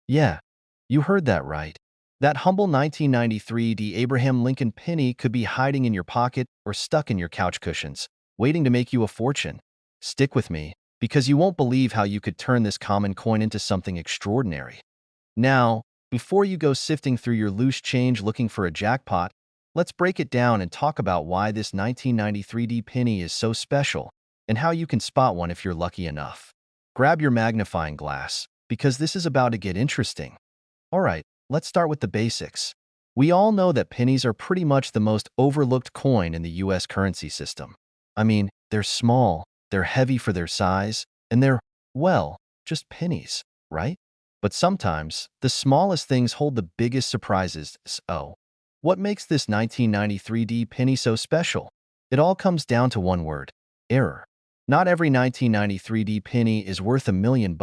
Yeah, you heard that right. That humble 1993 D. Abraham Lincoln penny could be hiding in your pocket or stuck in your couch cushions, waiting to make you a fortune. Stick with me, because you won't believe how you could turn this common coin into something extraordinary. Now, before you go sifting through your loose change looking for a jackpot, let's break it down and talk about why this 1993 D penny is so special and how you can spot one if you're lucky enough. Grab your magnifying glass, because this is about to get interesting. All right, let's start with the basics. We all know that pennies are pretty much the most overlooked coin in the US currency system. I mean, they're small, they're heavy for their size, and they're, well, just pennies, right? But sometimes, the smallest things hold the biggest surprises. So, what makes this 1993 D penny so special? It all comes down to one word: error. Not every 1993 D penny is worth $1 million.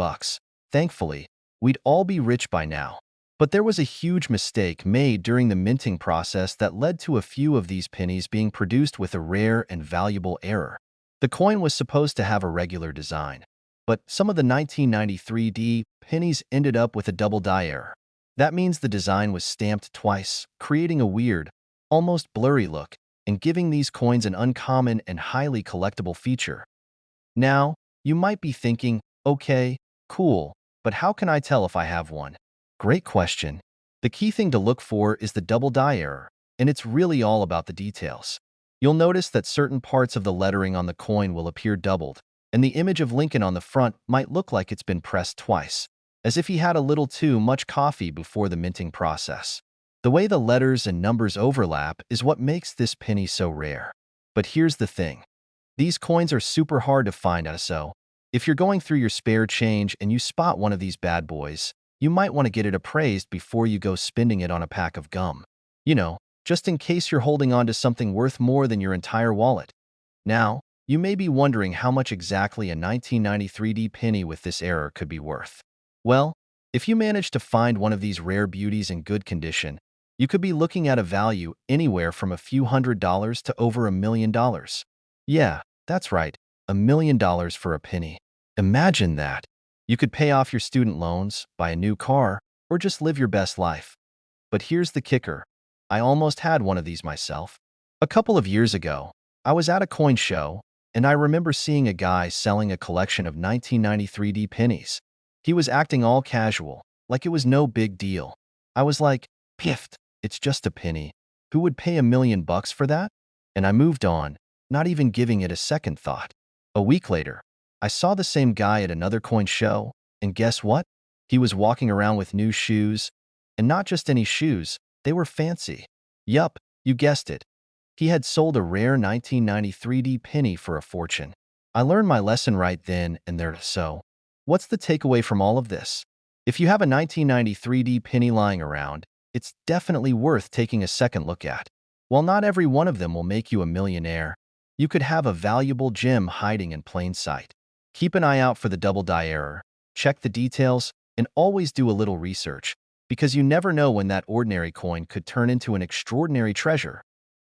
Thankfully, we'd all be rich by now. But there was a huge mistake made during the minting process that led to a few of these pennies being produced with a rare and valuable error. The coin was supposed to have a regular design, but some of the 1993 D pennies ended up with a double die error. That means the design was stamped twice, creating a weird, almost blurry look, and giving these coins an uncommon and highly collectible feature. Now, you might be thinking, okay, cool, but how can I tell if I have one? Great question. The key thing to look for is the double die error, and it's really all about the details. You'll notice that certain parts of the lettering on the coin will appear doubled, and the image of Lincoln on the front might look like it's been pressed twice, as if he had a little too much coffee before the minting process. The way the letters and numbers overlap is what makes this penny so rare. But here's the thing. These coins are super hard to find, so if you're going through your spare change and you spot one of these bad boys, you might want to get it appraised before you go spending it on a pack of gum. You know, just in case you're holding on to something worth more than your entire wallet. Now, you may be wondering how much exactly a 1993 D penny with this error could be worth. Well, if you manage to find one of these rare beauties in good condition, you could be looking at a value anywhere from a few $100s to over $1 million. Yeah, that's right, $1 million for a penny. Imagine that. You could pay off your student loans, buy a new car, or just live your best life. But here's the kicker. I almost had one of these myself. A couple of years ago, I was at a coin show, and I remember seeing a guy selling a collection of 1993 D pennies. He was acting all casual, like it was no big deal. I was like, piffed, it's just a penny. Who would pay $1 million for that? And I moved on, not even giving it a second thought. A week later, I saw the same guy at another coin show, and guess what? He was walking around with new shoes, and not just any shoes, they were fancy. Yup, you guessed it. He had sold a rare 1993 D penny for a fortune. I learned my lesson right then and there. So, what's the takeaway from all of this? If you have a 1993 D penny lying around, it's definitely worth taking a second look at. While not every one of them will make you a millionaire, you could have a valuable gem hiding in plain sight. Keep an eye out for the double die error, check the details, and always do a little research, because you never know when that ordinary coin could turn into an extraordinary treasure.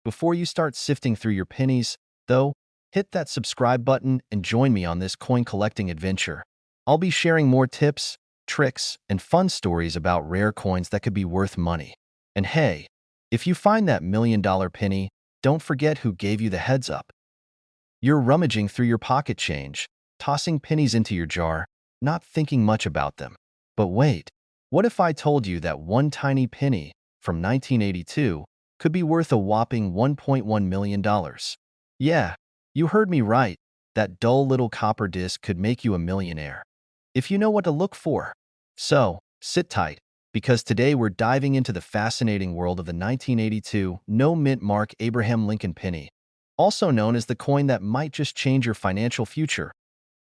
Before you start sifting through your pennies, though, hit that subscribe button and join me on this coin collecting adventure. I'll be sharing more tips, tricks, and fun stories about rare coins that could be worth money. And hey, if you find that $1 million penny, don't forget who gave you the heads up. You're rummaging through your pocket change, tossing pennies into your jar, not thinking much about them. But wait, what if I told you that one tiny penny from 1982 could be worth a whopping $1.1 million? Yeah, you heard me right. That dull little copper disc could make you a millionaire, if you know what to look for. So, sit tight, because today we're diving into the fascinating world of the 1982 no-mint mark Abraham Lincoln penny, also known as the coin that might just change your financial future.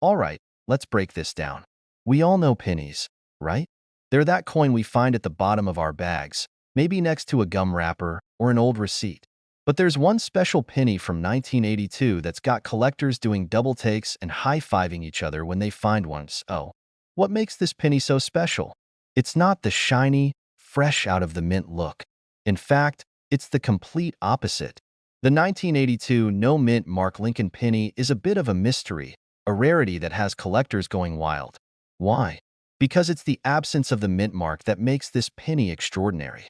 All right, let's break this down. We all know pennies, right? They're that coin we find at the bottom of our bags, maybe next to a gum wrapper or an old receipt. But there's one special penny from 1982 that's got collectors doing double takes and high-fiving each other when they find one. So, what makes this penny so special? It's not the shiny, fresh out of the mint look. In fact, it's the complete opposite. The 1982 no-mint mark Lincoln penny is a bit of a mystery, a rarity that has collectors going wild. Why? Because it's the absence of the mint mark that makes this penny extraordinary.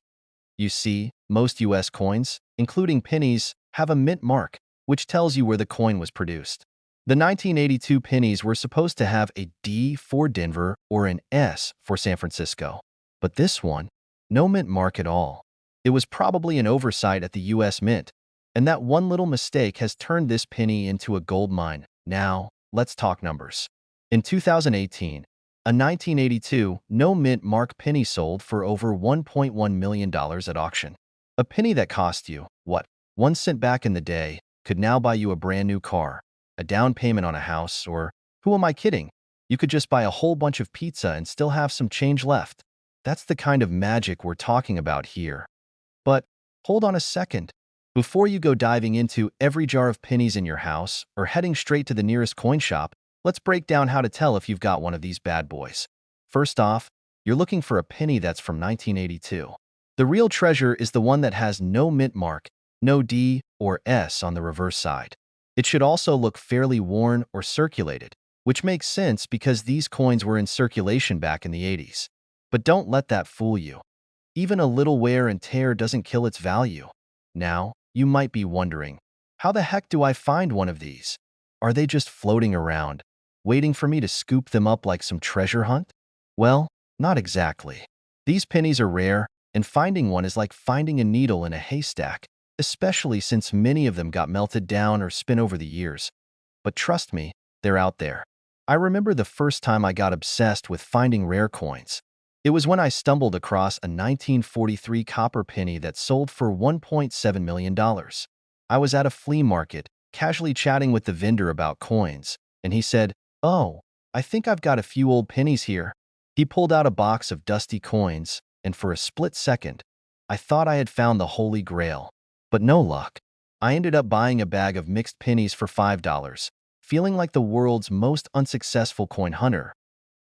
You see, most US coins, including pennies, have a mint mark, which tells you where the coin was produced. The 1982 pennies were supposed to have a D for Denver or an S for San Francisco. But this one, no mint mark at all. It was probably an oversight at the US Mint, and that one little mistake has turned this penny into a gold mine. Now, let's talk numbers. In 2018, a 1982 no mint mark penny sold for over $1.1 million at auction. A penny that cost you, what, 1 cent back in the day, could now buy you a brand new car, a down payment on a house, or, who am I kidding? You could just buy a whole bunch of pizza and still have some change left. That's the kind of magic we're talking about here. But hold on a second. Before you go diving into every jar of pennies in your house or heading straight to the nearest coin shop, let's break down how to tell if you've got one of these bad boys. First off, you're looking for a penny that's from 1982. The real treasure is the one that has no mint mark, no D or S on the reverse side. It should also look fairly worn or circulated, which makes sense because these coins were in circulation back in the 80s. But don't let that fool you. Even a little wear and tear doesn't kill its value. Now, you might be wondering, how the heck do I find one of these? Are they just floating around, waiting for me to scoop them up like some treasure hunt? Well, not exactly. These pennies are rare, and finding one is like finding a needle in a haystack, especially since many of them got melted down or spin over the years. But trust me, they're out there. I remember the first time I got obsessed with finding rare coins. It was when I stumbled across a 1943 copper penny that sold for $1.7 million. I was at a flea market, casually chatting with the vendor about coins, and he said, "Oh, I think I've got a few old pennies here." He pulled out a box of dusty coins, and for a split second, I thought I had found the Holy Grail. But no luck. I ended up buying a bag of mixed pennies for $5, feeling like the world's most unsuccessful coin hunter.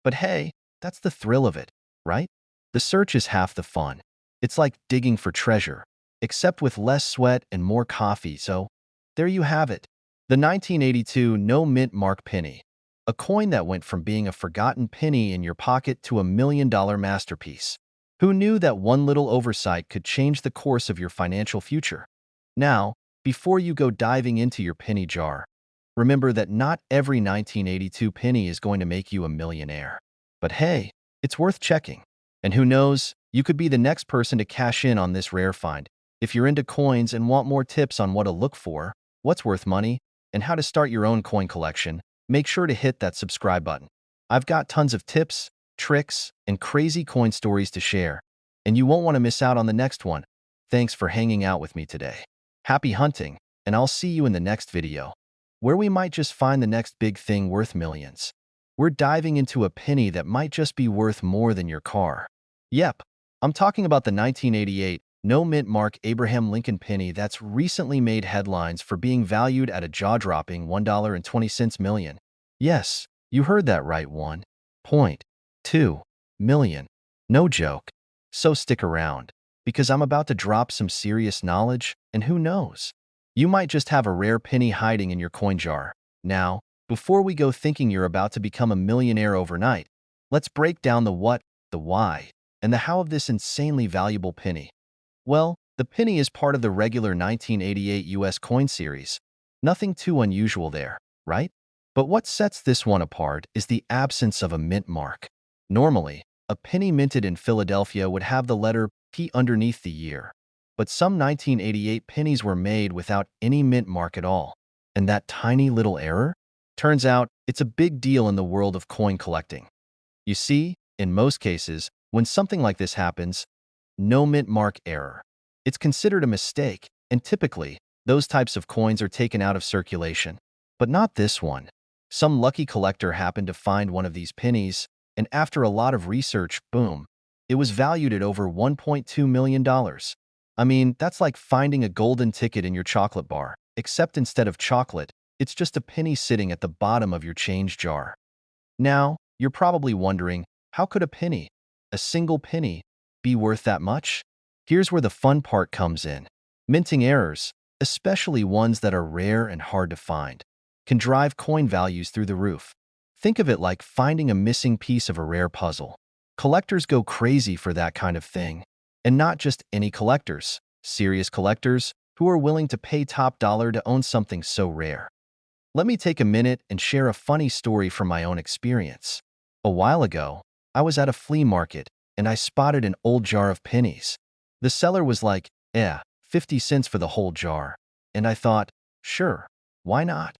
But hey, that's the thrill of it, right? The search is half the fun. It's like digging for treasure, except with less sweat and more coffee, so there you have it. The 1982 no mint mark penny. A coin that went from being a forgotten penny in your pocket to a $1 million masterpiece. Who knew that one little oversight could change the course of your financial future? Now, before you go diving into your penny jar, remember that not every 1982 penny is going to make you a millionaire. But hey, it's worth checking. And who knows, you could be the next person to cash in on this rare find. If you're into coins and want more tips on what to look for, what's worth money, and how to start your own coin collection, make sure to hit that subscribe button. I've got tons of tips, tricks, and crazy coin stories to share, and you won't want to miss out on the next one. Thanks for hanging out with me today. Happy hunting, and I'll see you in the next video, where we might just find the next big thing worth millions. We're diving into a penny that might just be worth more than your car. Yep, I'm talking about the 1988 no mint mark Abraham Lincoln penny that's recently made headlines for being valued at a jaw-dropping $1.20 million. Yes, you heard that right, $1.2 million. No joke. So stick around, because I'm about to drop some serious knowledge, and who knows? You might just have a rare penny hiding in your coin jar. Now, before we go thinking you're about to become a millionaire overnight, let's break down the what, the why, and the how of this insanely valuable penny. Well, the penny is part of the regular 1988 US coin series. Nothing too unusual there, right? But what sets this one apart is the absence of a mint mark. Normally, a penny minted in Philadelphia would have the letter P underneath the year. But some 1988 pennies were made without any mint mark at all. And that tiny little error? Turns out, it's a big deal in the world of coin collecting. You see, in most cases, when something like this happens, no mint mark error. It's considered a mistake, and typically, those types of coins are taken out of circulation. But not this one. Some lucky collector happened to find one of these pennies, and after a lot of research, boom, it was valued at over $1.2 million. I mean, that's like finding a golden ticket in your chocolate bar, except instead of chocolate, it's just a penny sitting at the bottom of your change jar. Now, you're probably wondering, how could a penny, a single penny, be worth that much? Here's where the fun part comes in. Minting errors, especially ones that are rare and hard to find, can drive coin values through the roof. Think of it like finding a missing piece of a rare puzzle. Collectors go crazy for that kind of thing. And not just any collectors, serious collectors who are willing to pay top dollar to own something so rare. Let me take a minute and share a funny story from my own experience. A while ago, I was at a flea market and I spotted an old jar of pennies. The seller was like, 50 cents for the whole jar. And I thought, sure, why not?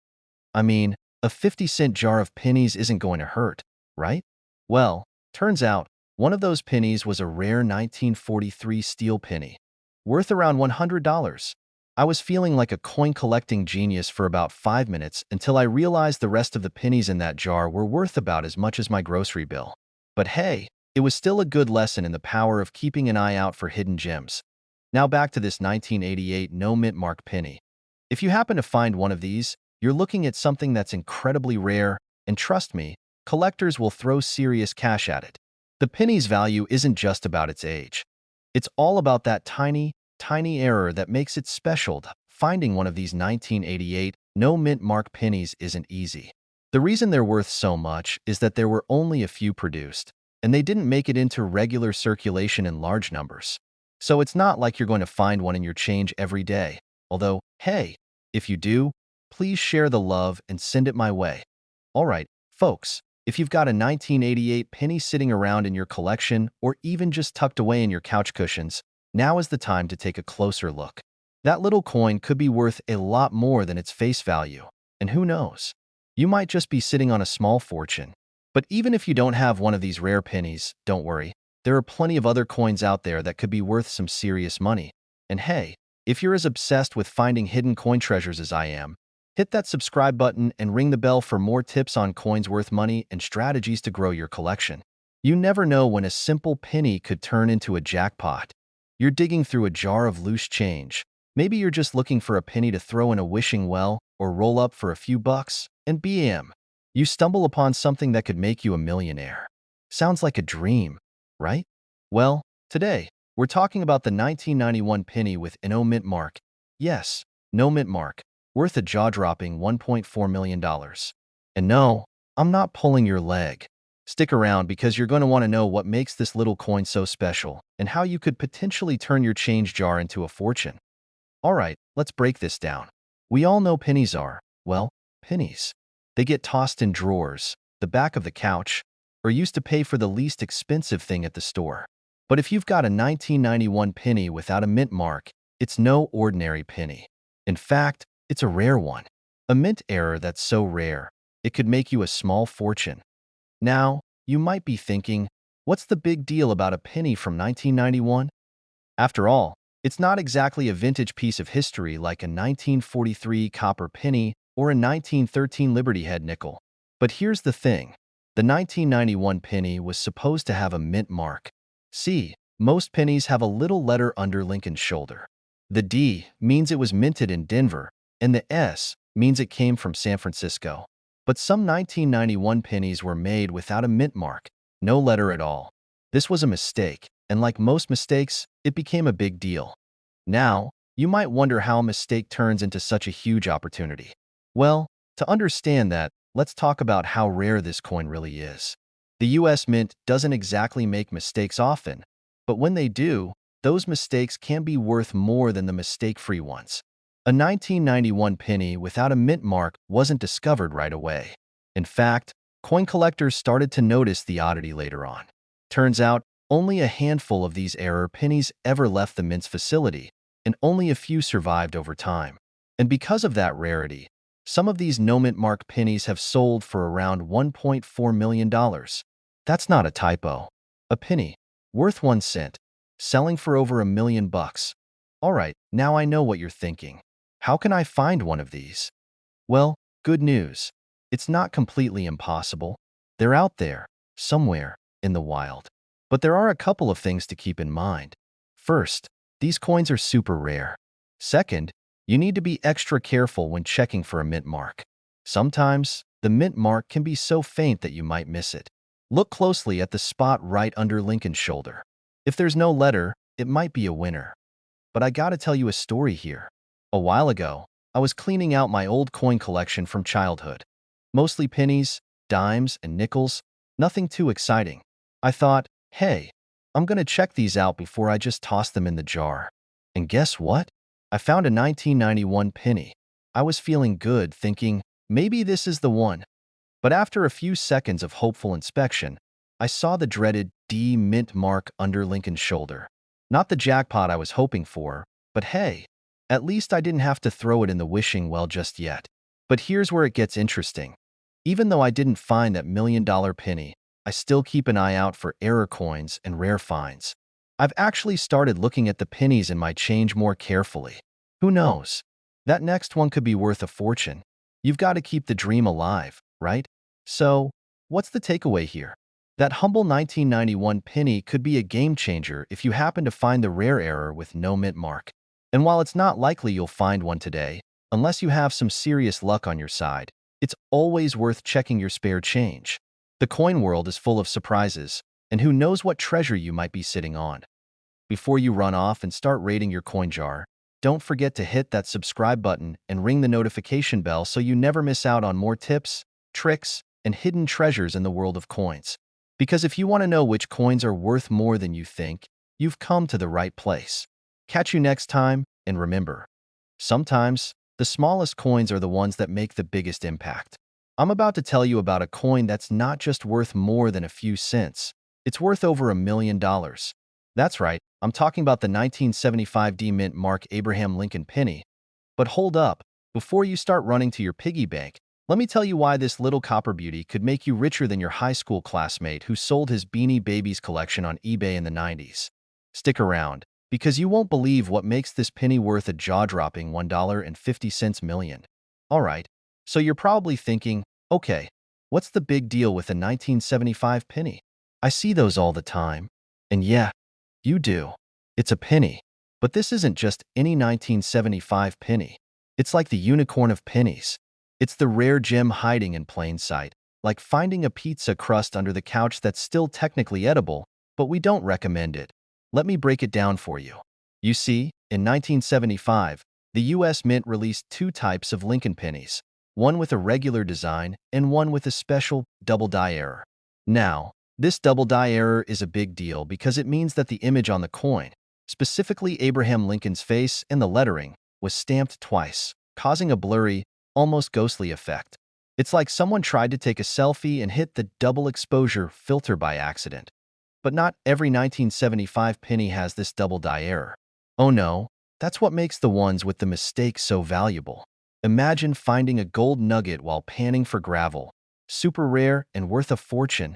I mean, a 50-cent jar of pennies isn't going to hurt, right? Well, turns out, one of those pennies was a rare 1943 steel penny, worth around $100. I was feeling like a coin-collecting genius for about 5 minutes until I realized the rest of the pennies in that jar were worth about as much as my grocery bill. But hey, it was still a good lesson in the power of keeping an eye out for hidden gems. Now back to this 1988 no mint mark penny. If you happen to find one of these, you're looking at something that's incredibly rare, and trust me, collectors will throw serious cash at it. The penny's value isn't just about its age. It's all about that tiny, tiny error that makes it special. Finding one of these 1988 no mint mark pennies isn't easy. The reason they're worth so much is that there were only a few produced, and they didn't make it into regular circulation in large numbers. So it's not like you're going to find one in your change every day. Although, hey, if you do, please share the love and send it my way. All right, folks, if you've got a 1988 penny sitting around in your collection or even just tucked away in your couch cushions, now is the time to take a closer look. That little coin could be worth a lot more than its face value. And who knows? You might just be sitting on a small fortune. But even if you don't have one of these rare pennies, don't worry. There are plenty of other coins out there that could be worth some serious money. And hey, if you're as obsessed with finding hidden coin treasures as I am, hit that subscribe button and ring the bell for more tips on coins worth money and strategies to grow your collection. You never know when a simple penny could turn into a jackpot. You're digging through a jar of loose change. Maybe you're just looking for a penny to throw in a wishing well or roll up for a few bucks, and bam! You stumble upon something that could make you a millionaire. Sounds like a dream, right? Well, today, we're talking about the 1991 penny with a no mint mark. Yes, no mint mark, worth a jaw-dropping $1.4 million. And no, I'm not pulling your leg. Stick around because you're going to want to know what makes this little coin so special and how you could potentially turn your change jar into a fortune. All right, let's break this down. We all know pennies are, well, pennies. They get tossed in drawers, the back of the couch, or used to pay for the least expensive thing at the store. But if you've got a 1991 penny without a mint mark, it's no ordinary penny. In fact, it's a rare one. A mint error that's so rare, it could make you a small fortune. Now, you might be thinking, what's the big deal about a penny from 1991? After all, it's not exactly a vintage piece of history like a 1943 copper penny or a 1913 Liberty Head nickel. But here's the thing. The 1991 penny was supposed to have a mint mark. See, most pennies have a little letter under Lincoln's shoulder. The D means it was minted in Denver, and the S means it came from San Francisco. But some 1991 pennies were made without a mint mark, no letter at all. This was a mistake, and like most mistakes, it became a big deal. Now, you might wonder how a mistake turns into such a huge opportunity. Well, to understand that, let's talk about how rare this coin really is. The US Mint doesn't exactly make mistakes often, but when they do, those mistakes can be worth more than the mistake-free ones. A 1991 penny without a mint mark wasn't discovered right away. In fact, coin collectors started to notice the oddity later on. Turns out, only a handful of these error pennies ever left the mint's facility, and only a few survived over time. And because of that rarity, some of these no mint mark pennies have sold for around $1.4 million. That's not a typo. A penny, worth 1 cent, selling for over $1 million. All right, now I know what you're thinking. How can I find one of these? Well, good news. It's not completely impossible. They're out there, somewhere, in the wild. But there are a couple of things to keep in mind. First, these coins are super rare. Second, you need to be extra careful when checking for a mint mark. Sometimes, the mint mark can be so faint that you might miss it. Look closely at the spot right under Lincoln's shoulder. If there's no letter, it might be a winner. But I gotta tell you a story here. A while ago, I was cleaning out my old coin collection from childhood. Mostly pennies, dimes and nickels, nothing too exciting. I thought, hey, I'm gonna check these out before I just toss them in the jar. And guess what? I found a 1991 penny. I was feeling good, thinking, maybe this is the one. But after a few seconds of hopeful inspection, I saw the dreaded D mint mark under Lincoln's shoulder. Not the jackpot I was hoping for, but hey, at least I didn't have to throw it in the wishing well just yet. But here's where it gets interesting. Even though I didn't find that $1 million penny, I still keep an eye out for error coins and rare finds. I've actually started looking at the pennies in my change more carefully. Who knows? That next one could be worth a fortune. You've got to keep the dream alive, right? So, what's the takeaway here? That humble 1991 penny could be a game changer if you happen to find the rare error with no mint mark. And while it's not likely you'll find one today, unless you have some serious luck on your side, it's always worth checking your spare change. The coin world is full of surprises, and who knows what treasure you might be sitting on. Before you run off and start raiding your coin jar, don't forget to hit that subscribe button and ring the notification bell so you never miss out on more tips, tricks, and hidden treasures in the world of coins. Because if you want to know which coins are worth more than you think, you've come to the right place. Catch you next time, and remember, sometimes the smallest coins are the ones that make the biggest impact. I'm about to tell you about a coin that's not just worth more than a few cents, it's worth over $1 million. That's right, I'm talking about the 1975 D Mint Mark Abraham Lincoln penny. But hold up, before you start running to your piggy bank, let me tell you why this little copper beauty could make you richer than your high school classmate who sold his Beanie Babies collection on eBay in the 90s. Stick around, because you won't believe what makes this penny worth a jaw-dropping $1.50 million. Alright, so you're probably thinking, okay, what's the big deal with a 1975 penny? I see those all the time. And yeah, you do. It's a penny. But this isn't just any 1975 penny. It's like the unicorn of pennies. It's the rare gem hiding in plain sight, like finding a pizza crust under the couch that's still technically edible, but we don't recommend it. Let me break it down for you. You see, in 1975, the U.S. Mint released two types of Lincoln pennies, one with a regular design and one with a special double die error. Now, this double die error is a big deal because it means that the image on the coin, specifically Abraham Lincoln's face and the lettering, was stamped twice, causing a blurry, almost ghostly effect. It's like someone tried to take a selfie and hit the double exposure filter by accident. But not every 1975 penny has this double die error. Oh no, that's what makes the ones with the mistake so valuable. Imagine finding a gold nugget while panning for gravel. Super rare and worth a fortune.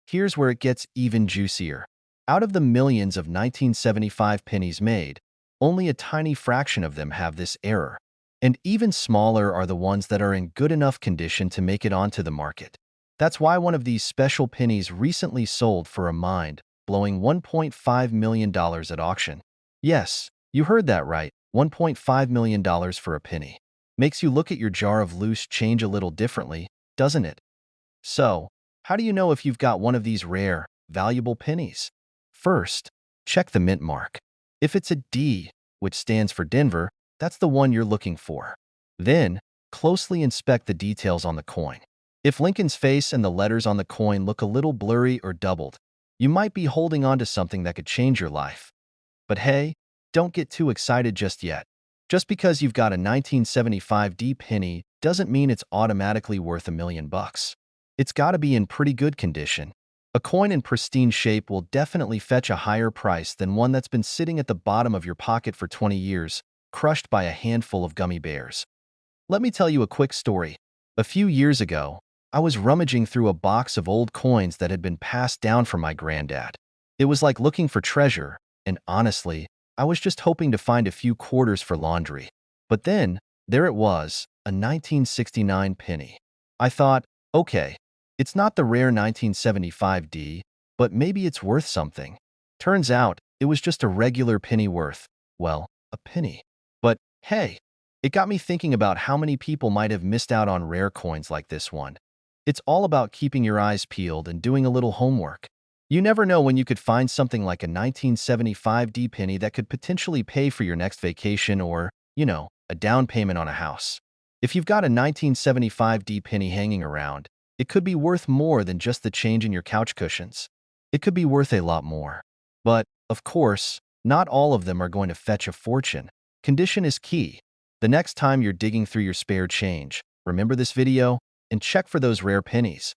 Here's where it gets even juicier. Out of the millions of 1975 pennies made, only a tiny fraction of them have this error. And even smaller are the ones that are in good enough condition to make it onto the market. That's why one of these special pennies recently sold for a mind-blowing $1.5 million at auction. Yes, you heard that right, $1.5 million for a penny. Makes you look at your jar of loose change a little differently, doesn't it? So, how do you know if you've got one of these rare, valuable pennies? First, check the mint mark. If it's a D, which stands for Denver, that's the one you're looking for. Then, closely inspect the details on the coin. If Lincoln's face and the letters on the coin look a little blurry or doubled, you might be holding on to something that could change your life. But hey, don't get too excited just yet. Just because you've got a 1975 D penny doesn't mean it's automatically worth $1 million. It's got to be in pretty good condition. A coin in pristine shape will definitely fetch a higher price than one that's been sitting at the bottom of your pocket for 20 years, crushed by a handful of gummy bears. Let me tell you a quick story. A few years ago, I was rummaging through a box of old coins that had been passed down from my granddad. It was like looking for treasure, and honestly, I was just hoping to find a few quarters for laundry. But then, there it was, a 1969 penny. I thought, okay, it's not the rare 1975 D, but maybe it's worth something. Turns out, it was just a regular penny worth, well, a penny. But hey, it got me thinking about how many people might have missed out on rare coins like this one. It's all about keeping your eyes peeled and doing a little homework. You never know when you could find something like a 1975 D penny that could potentially pay for your next vacation or, a down payment on a house. If you've got a 1975 D penny hanging around, It could be worth more than just the change in your couch cushions. It could be worth a lot more. But, of course, not all of them are going to fetch a fortune. Condition is key. The next time you're digging through your spare change, remember this video and check for those rare pennies.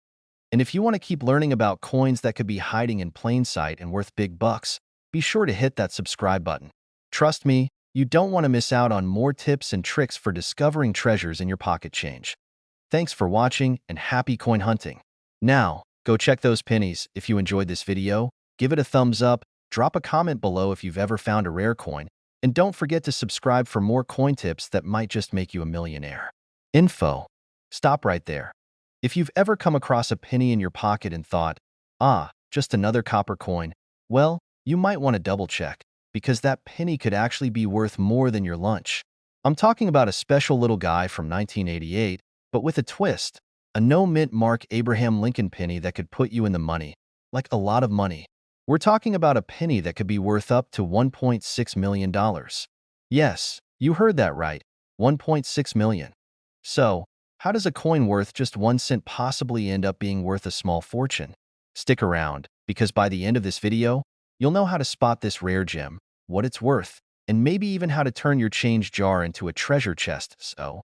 And if you want to keep learning about coins that could be hiding in plain sight and worth big bucks, be sure to hit that subscribe button. Trust me, you don't want to miss out on more tips and tricks for discovering treasures in your pocket change. Thanks for watching and happy coin hunting. Now, go check those pennies. If you enjoyed this video, give it a thumbs up, drop a comment below if you've ever found a rare coin, and don't forget to subscribe for more coin tips that might just make you a millionaire. Info. Stop right there. If you've ever come across a penny in your pocket and thought, just another copper coin, well, you might want to double check, because that penny could actually be worth more than your lunch. I'm talking about a special little guy from 1988, but with a twist, a no-mint mark Abraham Lincoln penny that could put you in the money, like a lot of money. We're talking about a penny that could be worth up to $1.6 million. Yes, you heard that right, 1.6 million. So, how does a coin worth just 1 cent possibly end up being worth a small fortune? Stick around, because by the end of this video, you'll know how to spot this rare gem, what it's worth, and maybe even how to turn your change jar into a treasure chest. So,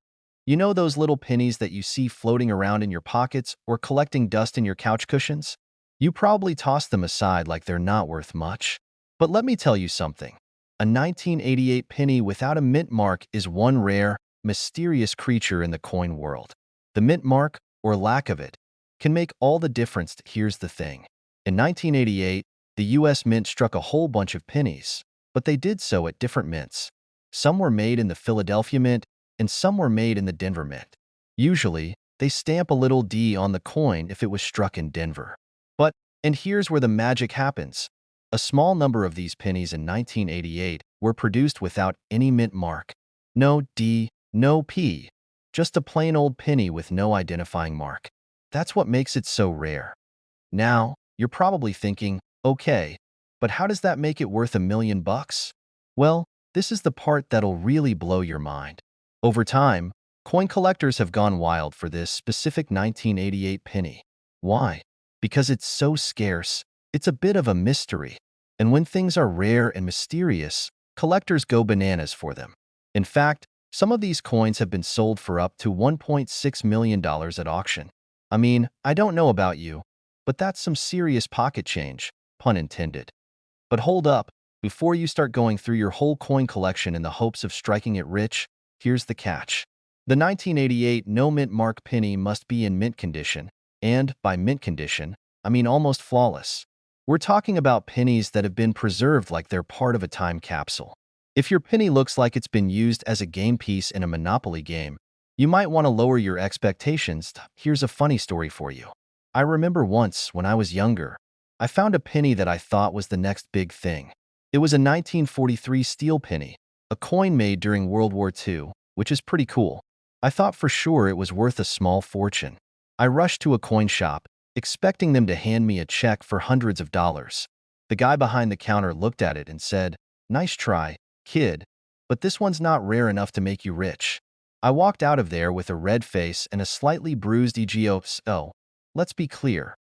you know those little pennies that you see floating around in your pockets or collecting dust in your couch cushions? You probably toss them aside like they're not worth much. But let me tell you something. A 1988 penny without a mint mark is one rare, mysterious creature in the coin world. The mint mark, or lack of it, can make all the difference. Here's the thing. In 1988, the U.S. Mint struck a whole bunch of pennies, but they did so at different mints. Some were made in the Philadelphia Mint, and some were made in the Denver Mint. Usually, they stamp a little D on the coin if it was struck in Denver. And here's where the magic happens. A small number of these pennies in 1988 were produced without any mint mark. No D, no P, just a plain old penny with no identifying mark. That's what makes it so rare. Now, you're probably thinking, okay, but how does that make it worth $1 million? Well, this is the part that'll really blow your mind. Over time, coin collectors have gone wild for this specific 1988 penny. Why? Because it's so scarce, it's a bit of a mystery. And when things are rare and mysterious, collectors go bananas for them. In fact, some of these coins have been sold for up to $1.6 million at auction. I mean, I don't know about you, but that's some serious pocket change, pun intended. But hold up, before you start going through your whole coin collection in the hopes of striking it rich, here's the catch. The 1988 no-mint mark penny must be in mint condition. And, by mint condition, I mean almost flawless. We're talking about pennies that have been preserved like they're part of a time capsule. If your penny looks like it's been used as a game piece in a Monopoly game, you might want to lower your expectations. Here's a funny story for you. I remember once, when I was younger, I found a penny that I thought was the next big thing. It was a 1943 steel penny, a coin made during World War II, which is pretty cool. I thought for sure it was worth a small fortune. I rushed to a coin shop, expecting them to hand me a check for hundreds of dollars. The guy behind the counter looked at it and said, "Nice try, kid, but this one's not rare enough to make you rich." I walked out of there with a red face and a slightly bruised ego. So, let's be clear.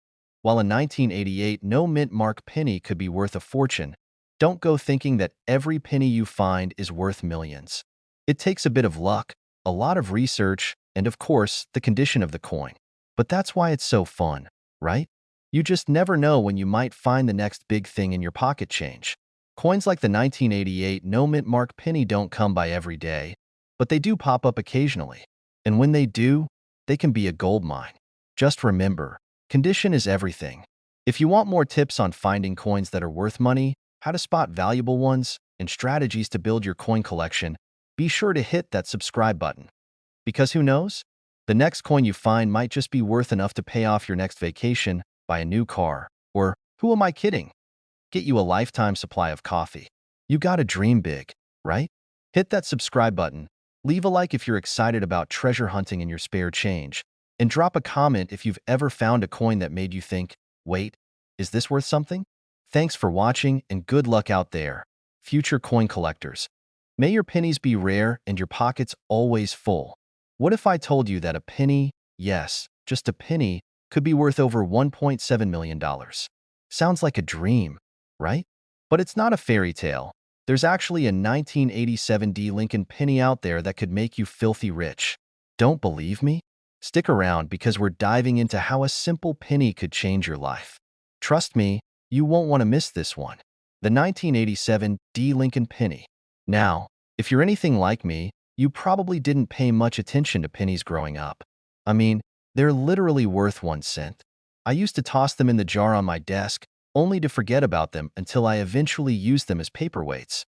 While a 1988 no-mint mark penny could be worth a fortune, don't go thinking that every penny you find is worth millions. It takes a bit of luck, a lot of research, and of course, the condition of the coin. But that's why it's so fun, right? You just never know when you might find the next big thing in your pocket change. Coins like the 1988 no-mint mark penny don't come by every day, but they do pop up occasionally. And when they do, they can be a gold mine. Just remember, condition is everything. If you want more tips on finding coins that are worth money, how to spot valuable ones, and strategies to build your coin collection, be sure to hit that subscribe button. Because who knows? The next coin you find might just be worth enough to pay off your next vacation, buy a new car, or, who am I kidding? Get you a lifetime supply of coffee. You gotta dream big, right? Hit that subscribe button, leave a like if you're excited about treasure hunting in your spare change, and drop a comment if you've ever found a coin that made you think, wait, is this worth something? Thanks for watching and good luck out there, future coin collectors. May your pennies be rare and your pockets always full. What if I told you that a penny, yes, just a penny, could be worth over $1.7 million. Sounds like a dream, right? But it's not a fairy tale. There's actually a 1987 D Lincoln penny out there that could make you filthy rich. Don't believe me? Stick around because we're diving into how a simple penny could change your life. Trust me, you won't want to miss this one. The 1987 D Lincoln penny. Now, if you're anything like me, you probably didn't pay much attention to pennies growing up. I mean, they're literally worth 1 cent. I used to toss them in the jar on my desk, only to forget about them until I eventually used them as paperweights.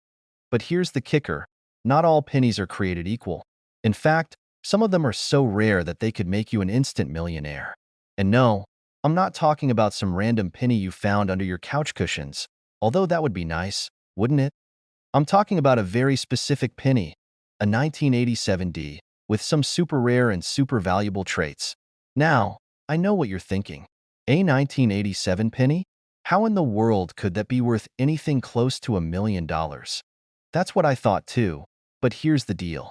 But here's the kicker. Not all pennies are created equal. In fact, some of them are so rare that they could make you an instant millionaire. And no, I'm not talking about some random penny you found under your couch cushions, although that would be nice, wouldn't it? I'm talking about a very specific penny, a 1987 D, with some super rare and super valuable traits. Now, I know what you're thinking. A 1987 penny? How in the world could that be worth anything close to $1 million? That's what I thought too, but here's the deal.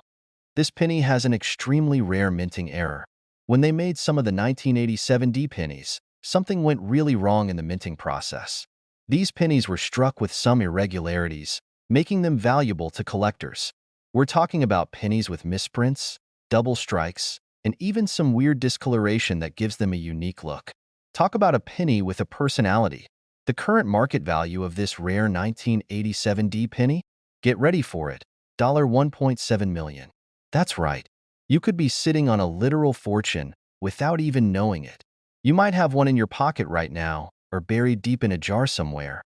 This penny has an extremely rare minting error. When they made some of the 1987 D pennies, something went really wrong in the minting process. These pennies were struck with some irregularities, making them valuable to collectors. We're talking about pennies with misprints, double strikes, and even some weird discoloration that gives them a unique look. Talk about a penny with a personality. The current market value of this rare 1987 D penny? Get ready for it, $1.7 million. That's right. You could be sitting on a literal fortune without even knowing it. You might have one in your pocket right now or buried deep in a jar somewhere.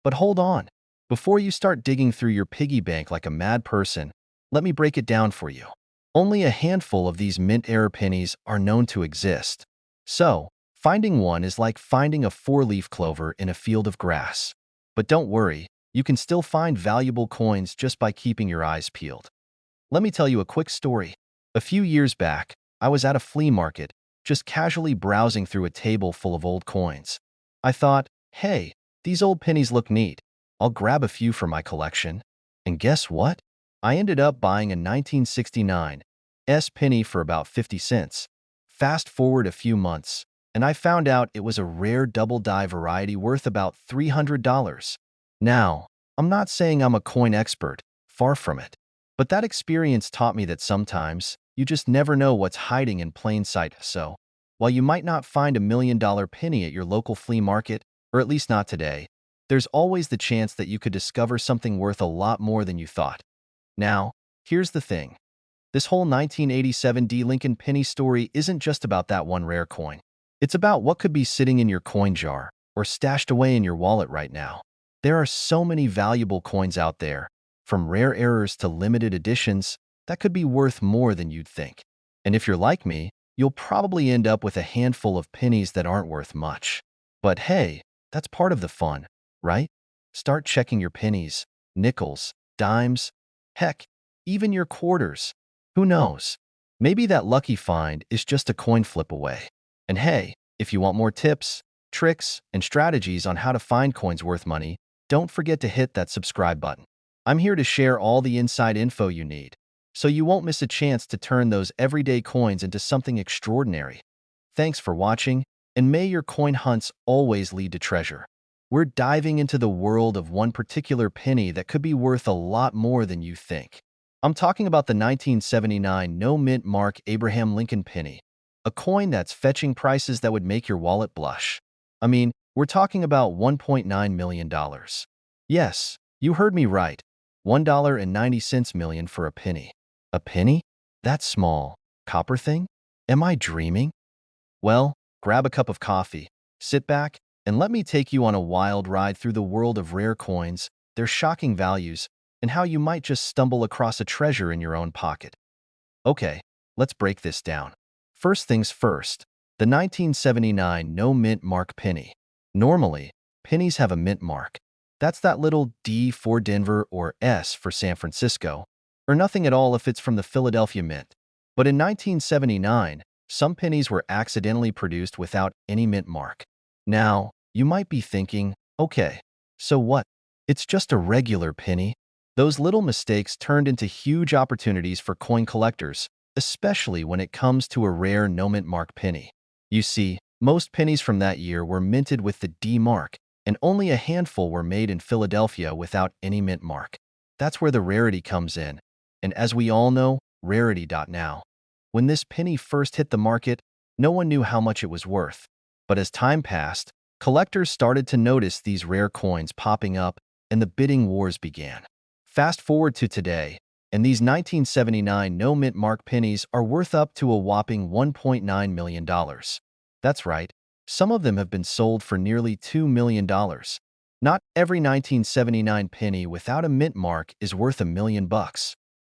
But hold on. Before you start digging through your piggy bank like a mad person, let me break it down for you. Only a handful of these mint error pennies are known to exist. So, finding one is like finding a four-leaf clover in a field of grass. But don't worry, you can still find valuable coins just by keeping your eyes peeled. Let me tell you a quick story. A few years back, I was at a flea market, just casually browsing through a table full of old coins. I thought, hey, these old pennies look neat. I'll grab a few for my collection. And guess what? I ended up buying a 1969 S penny for about 50 cents. Fast forward a few months, and I found out it was a rare double-die variety worth about $300. Now, I'm not saying I'm a coin expert, far from it. But that experience taught me that sometimes you just never know what's hiding in plain sight. So, while you might not find $1 million penny at your local flea market, or at least not today, there's always the chance that you could discover something worth a lot more than you thought. Now, here's the thing. This whole 1987 D Lincoln penny story isn't just about that one rare coin. It's about what could be sitting in your coin jar or stashed away in your wallet right now. There are so many valuable coins out there, from rare errors to limited editions, that could be worth more than you'd think. And if you're like me, you'll probably end up with a handful of pennies that aren't worth much. But hey, that's part of the fun, right? Start checking your pennies, nickels, dimes, heck, even your quarters. Who knows? Maybe that lucky find is just a coin flip away. And hey, if you want more tips, tricks, and strategies on how to find coins worth money, don't forget to hit that subscribe button. I'm here to share all the inside info you need, so you won't miss a chance to turn those everyday coins into something extraordinary. Thanks for watching, and may your coin hunts always lead to treasure. We're diving into the world of one particular penny that could be worth a lot more than you think. I'm talking about the 1979 no-mint mark Abraham Lincoln penny, a coin that's fetching prices that would make your wallet blush. I mean, we're talking about $1.9 million. Yes, you heard me right. $1.90 million for a penny. A penny? That small. Copper thing? Am I dreaming? Well, grab a cup of coffee, sit back, and let me take you on a wild ride through the world of rare coins, their shocking values, and how you might just stumble across a treasure in your own pocket. Okay, let's break this down. First things first, the 1979 no mint mark penny. Normally, pennies have a mint mark. That's that little D for Denver or S for San Francisco, or nothing at all if it's from the Philadelphia Mint. But in 1979, some pennies were accidentally produced without any mint mark. Now, you might be thinking, okay, so what? It's just a regular penny. Those little mistakes turned into huge opportunities for coin collectors, especially when it comes to a rare no mint mark penny. You see, Most pennies from that year were minted with the D mark, and only a handful were made in Philadelphia without any mint mark. That's where the rarity comes in. And as we all know, rarity.now. When this penny first hit the market, no one knew how much it was worth. But as time passed, collectors started to notice these rare coins popping up, and the bidding wars began. Fast forward to today, and these 1979 no-mint mark pennies are worth up to a whopping $1.9 million. That's right, some of them have been sold for nearly $2 million. Not every 1979 penny without a mint mark is worth $1 million.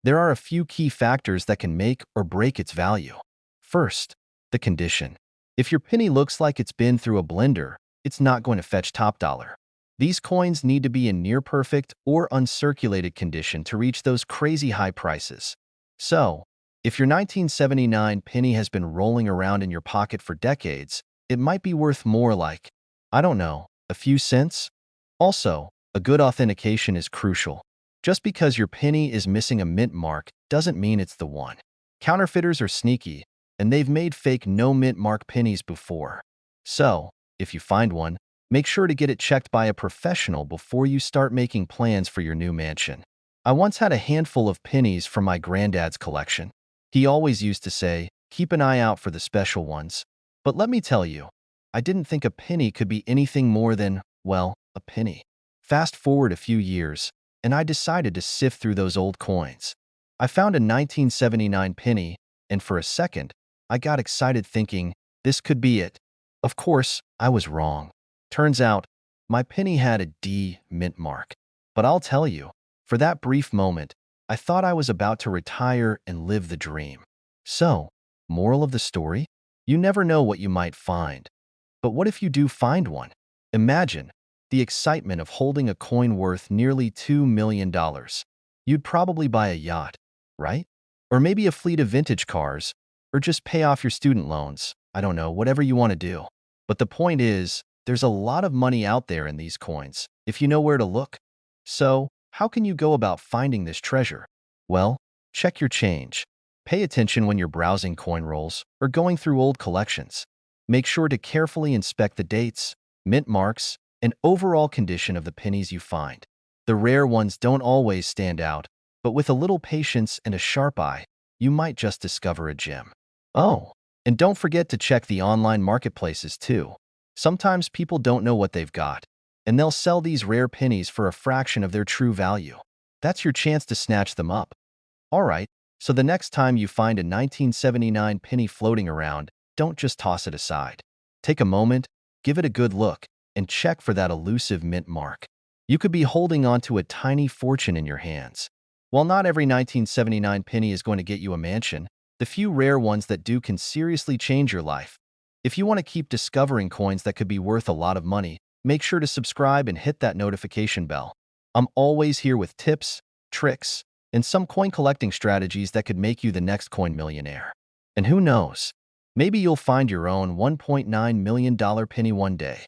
There are a few key factors that can make or break its value. First, the condition. If your penny looks like it's been through a blender, it's not going to fetch top dollar. These coins need to be in near-perfect or uncirculated condition to reach those crazy high prices. So, if your 1979 penny has been rolling around in your pocket for decades, it might be worth more like, I don't know, a few cents? Also, a good authentication is crucial. Just because your penny is missing a mint mark doesn't mean it's the one. Counterfeiters are sneaky, and they've made fake no-mint mark pennies before. So, if you find one, make sure to get it checked by a professional before you start making plans for your new mansion. I once had a handful of pennies from my granddad's collection. He always used to say, keep an eye out for the special ones. But let me tell you, I didn't think a penny could be anything more than, well, a penny. Fast forward a few years, and I decided to sift through those old coins. I found a 1979 penny, and for a second, I got excited thinking, this could be it. Of course, I was wrong. Turns out, my penny had a D mint mark. But I'll tell you, for that brief moment, I thought I was about to retire and live the dream. So, moral of the story? You never know what you might find. But what if you do find one? Imagine the excitement of holding a coin worth nearly $2 million. You'd probably buy a yacht, right? Or maybe a fleet of vintage cars, or just pay off your student loans. I don't know, whatever you want to do. But the point is, there's a lot of money out there in these coins, if you know where to look. So, how can you go about finding this treasure? Well, check your change. Pay attention when you're browsing coin rolls or going through old collections. Make sure to carefully inspect the dates, mint marks, and overall condition of the pennies you find. The rare ones don't always stand out, but with a little patience and a sharp eye, you might just discover a gem. Oh, and don't forget to check the online marketplaces too. Sometimes people don't know what they've got, and they'll sell these rare pennies for a fraction of their true value. That's your chance to snatch them up. Alright, so the next time you find a 1979 penny floating around, don't just toss it aside. Take a moment, give it a good look, and check for that elusive mint mark. You could be holding onto a tiny fortune in your hands. While not every 1979 penny is going to get you a mansion, the few rare ones that do can seriously change your life. If you want to keep discovering coins that could be worth a lot of money, make sure to subscribe and hit that notification bell. I'm always here with tips, tricks, and some coin collecting strategies that could make you the next coin millionaire. And who knows, maybe you'll find your own $1.9 million penny one day.